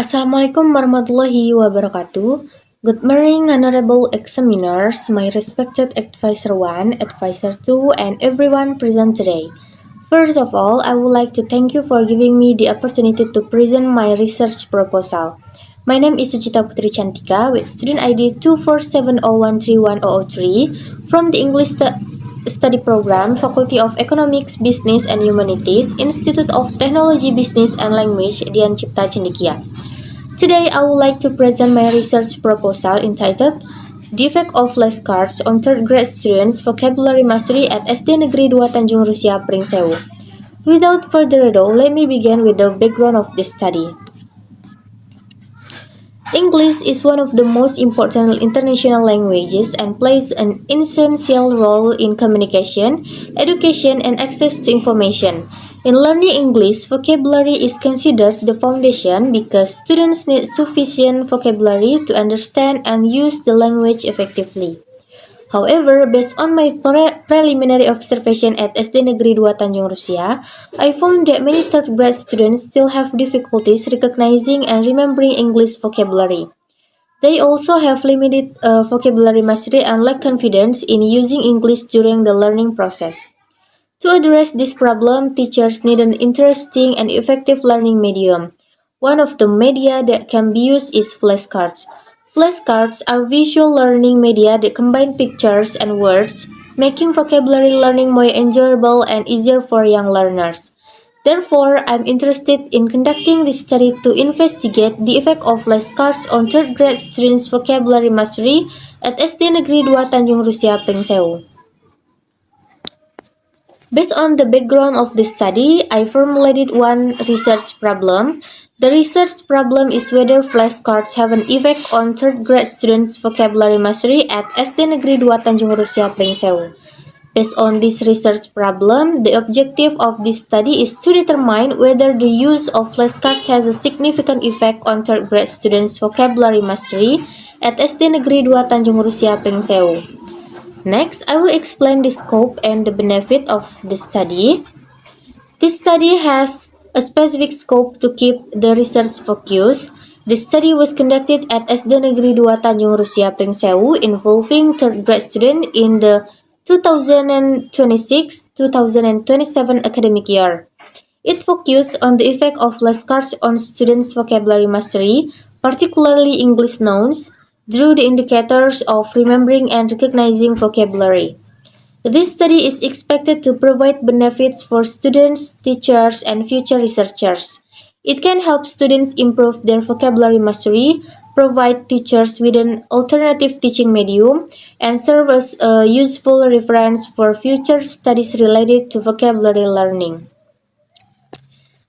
Assalamualaikum warahmatullahi wabarakatuh. Good morning, honorable examiners, my respected advisor 1, advisor 2, and everyone present today. First of all, I would like to thank you for giving me the opportunity to present my research proposal. My name is Sucita Putri Chantika with student ID 24701310003 from the English Study Program, Faculty of Economics, Business and Humanities, Institut Teknologi Bisnis and Language, Dian Cipta Cendikia. Today, I would like to present my research proposal entitled The Effect of Flashcards on Third Grade Students Vocabulary Mastery at SD Negeri 2 Tanjung Rusia, Pringsewu. Without further ado, let me begin with the background of this study. English is one of the most important international languages and plays an essential role in communication, education, and access to information. In learning English, vocabulary is considered the foundation because students need sufficient vocabulary to understand and use the language effectively. However, based on my preliminary observation at SD Negeri 2 Tanjung Rusia, I found that many third grade students still have difficulties recognizing and remembering English vocabulary. They also have limited vocabulary mastery and lack confidence in using English during the learning process. To address this problem, teachers need an interesting and effective learning medium. One of the media that can be used is flashcards. Flashcards are visual learning media that combine pictures and words, making vocabulary learning more enjoyable and easier for young learners. Therefore, I'm interested in conducting this study to investigate the effect of flashcards on third grade students' vocabulary mastery at SD Negeri 2 Tanjung Rusia, Pringsewu. Based on the background of this study, I formulated one research problem. The research problem is whether flashcards have an effect on third grade students' vocabulary mastery at SD Negeri 2 Tanjung Rusia, Pringsewu. Based on this research problem, the objective of this study is to determine whether the use of flashcards has a significant effect on third grade students' vocabulary mastery at SD Negeri 2 Tanjung Rusia, Pringsewu. Next, I will explain the scope and the benefit of the study. This study has a specific scope to keep the research focus. The study was conducted at SD Negeri 2 Tanjung Rusia, Pringsewu, involving third grade students in the 2026-2027 academic year. It focused on the effect of flashcards on students' vocabulary mastery, particularly English nouns, through the indicators of remembering and recognizing vocabulary. This study is expected to provide benefits for students, teachers, and future researchers. It can help students improve their vocabulary mastery, provide teachers with an alternative teaching medium, and serve as a useful reference for future studies related to vocabulary learning.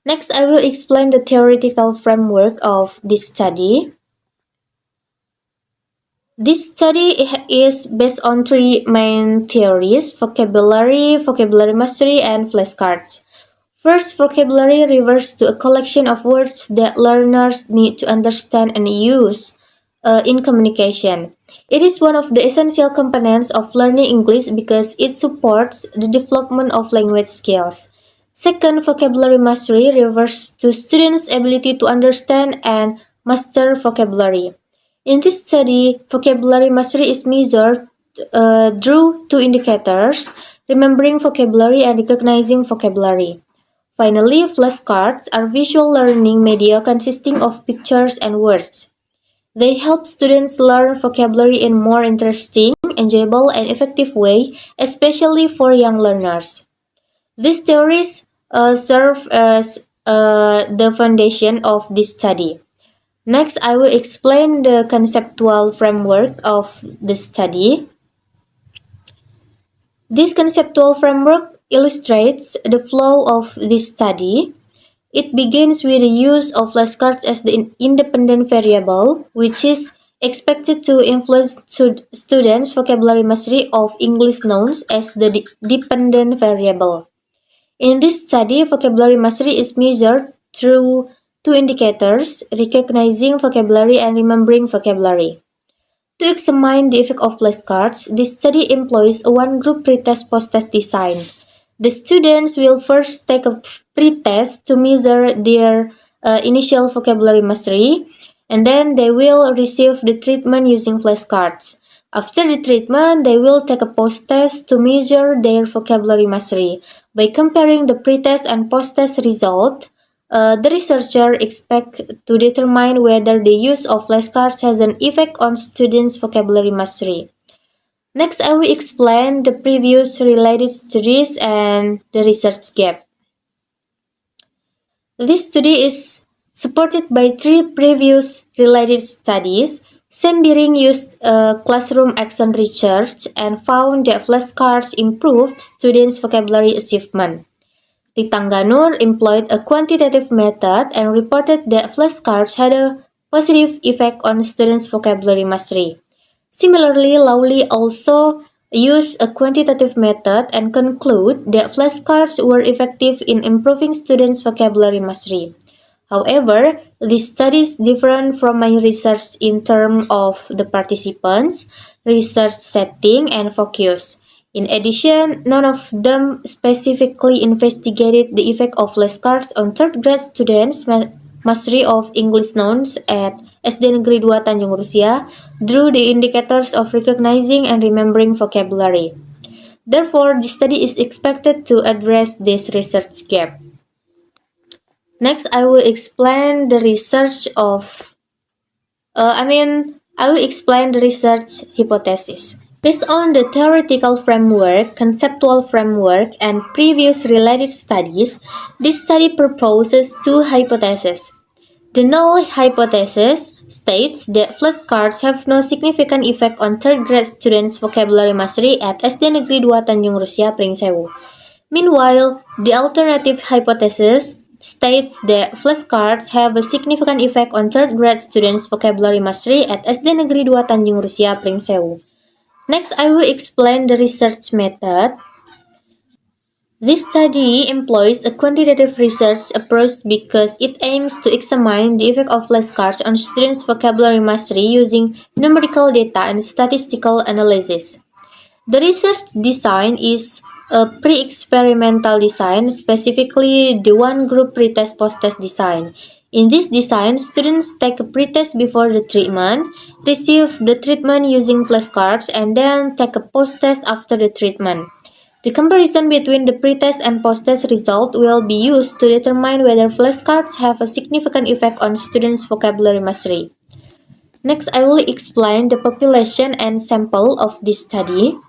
Next, I will explain the theoretical framework of this study. This study is based on three main theories: vocabulary, vocabulary mastery, and flashcards. First, vocabulary refers to a collection of words that learners need to understand and use in communication. It is one of the essential components of learning English because it supports the development of language skills. Second, vocabulary mastery refers to students' ability to understand and master vocabulary. In this study, vocabulary mastery is measured through two indicators: remembering vocabulary and recognizing vocabulary. Finally, flashcards are visual learning media consisting of pictures and words. They help students learn vocabulary in a more interesting, enjoyable, and effective way, especially for young learners. These theories serve as the foundation of this study. Next, I will explain the conceptual framework of the study. This conceptual framework illustrates the flow of this study. It begins with the use of flashcards as the independent variable, which is expected to influence students' vocabulary mastery of English nouns as the dependent variable. In this study, vocabulary mastery is measured through two indicators: recognizing vocabulary and remembering vocabulary. To examine the effect of flashcards, this study employs a one-group pretest post-test design. The students will first take a pretest to measure their initial vocabulary mastery, and then they will receive the treatment using flashcards. After the treatment, they will take a post-test to measure their vocabulary mastery. By comparing the pre-test and post-test result, the researcher expects to determine whether the use of flashcards has an effect on students' vocabulary mastery. Next, I will explain the previous related studies and the research gap. This study is supported by three previous related studies. Sembiring used classroom action research and found that flashcards improve students' vocabulary achievement. Titangganur employed a quantitative method and reported that flashcards had a positive effect on students' vocabulary mastery. Similarly, Lawley also used a quantitative method and concluded that flashcards were effective in improving students' vocabulary mastery. However, this study is different from my research in terms of the participants, research setting, and focus. In addition, none of them specifically investigated the effect of flashcards on third grade students' mastery of English nouns at SD Negeri 2 Tanjung Rusia through the indicators of recognizing and remembering vocabulary. Therefore, the study is expected to address this research gap. Next, I will explain the research of, I will explain the research hypothesis. Based on the theoretical framework, conceptual framework, and previous related studies, this study proposes two hypotheses. The null hypothesis states that flashcards have no significant effect on third grade students' vocabulary mastery at SD Negeri 2 Tanjung Rusia Pringsewu. Meanwhile, the alternative hypothesis states that flashcards have a significant effect on third grade students' vocabulary mastery at SD Negeri 2 Tanjung Rusia Pringsewu. Next, I will explain the research method. This study employs a quantitative research approach because it aims to examine the effect of flashcards on students' vocabulary mastery using numerical data and statistical analysis. The research design is a pre-experimental design, specifically the one-group pretest post-test design. In this design, students take a pretest before the treatment, receive the treatment using flashcards, and then take a post-test after the treatment. The comparison between the pretest and post-test result will be used to determine whether flashcards have a significant effect on students' vocabulary mastery. Next, I will explain the population and sample of this study.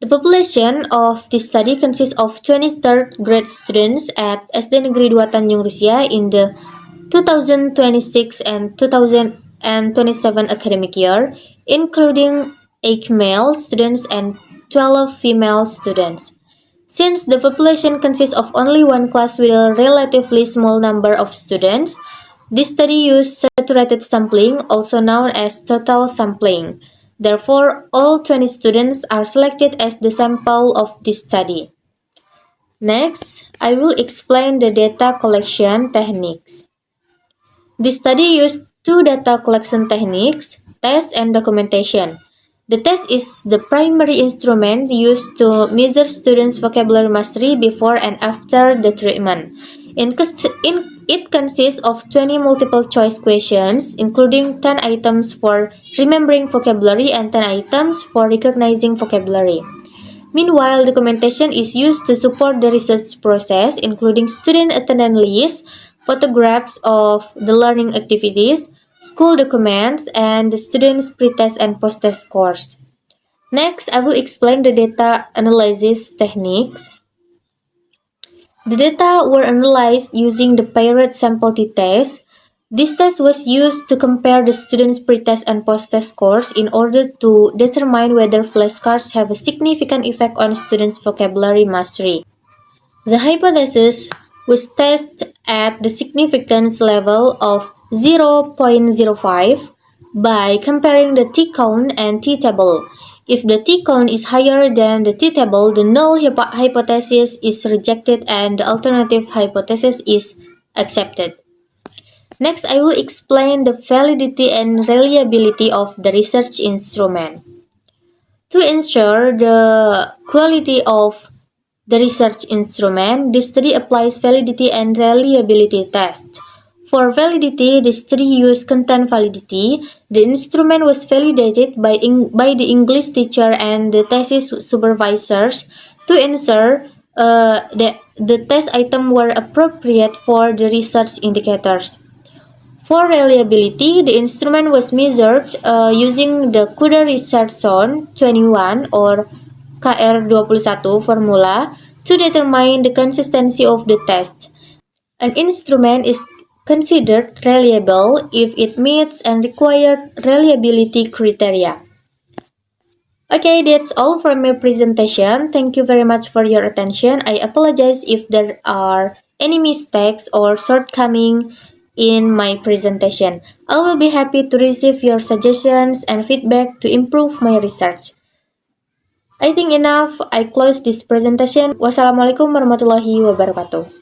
The population of this study consists of 23rd grade students at SD Negeri 2 Tanjung Rusia in the 2026 and 2027 academic year, including 8 male students and 12 female students. Since the population consists of only one class with a relatively small number of students, this study used saturated sampling, also known as total sampling. Therefore, all 20 students are selected as the sample of this study. Next, I will explain the data collection techniques. This study used two data collection techniques, test and documentation. The test is the primary instrument used to measure students' vocabulary mastery before and after the treatment. It consists of 20 multiple choice questions, including 10 items for remembering vocabulary and 10 items for recognizing vocabulary. Meanwhile, documentation is used to support the research process, including student attendance lists, photographs of the learning activities, school documents, and the students' pre-test and post-test scores. Next, I will explain the data analysis techniques. The data were analyzed using the paired sample t-test. This test was used to compare the students' pre-test and post-test scores in order to determine whether flashcards have a significant effect on students' vocabulary mastery. The hypothesis was tested at the significance level of 0.05 by comparing the t-count and t-table. If the t-count is higher than the t-table, the null hypothesis is rejected and the alternative hypothesis is accepted. Next, I will explain the validity and reliability of the research instrument. To ensure the quality of The research instrument, the study applies validity and reliability tests. For validity, the study used content validity. The instrument was validated by the English teacher and the thesis supervisors to ensure the test items were appropriate for the research indicators. For reliability, the instrument was measured using the CUDA Research Zone 21 or KR21 formula to determine the consistency of the test. An instrument is considered reliable if it meets and required reliability criteria. Okay, that's all from my presentation. Thank you very much for your attention. I apologize if there are any mistakes or shortcomings in my presentation. I will be happy to receive your suggestions and feedback to improve my research. I think enough. I close this presentation. Wassalamualaikum warahmatullahi wabarakatuh.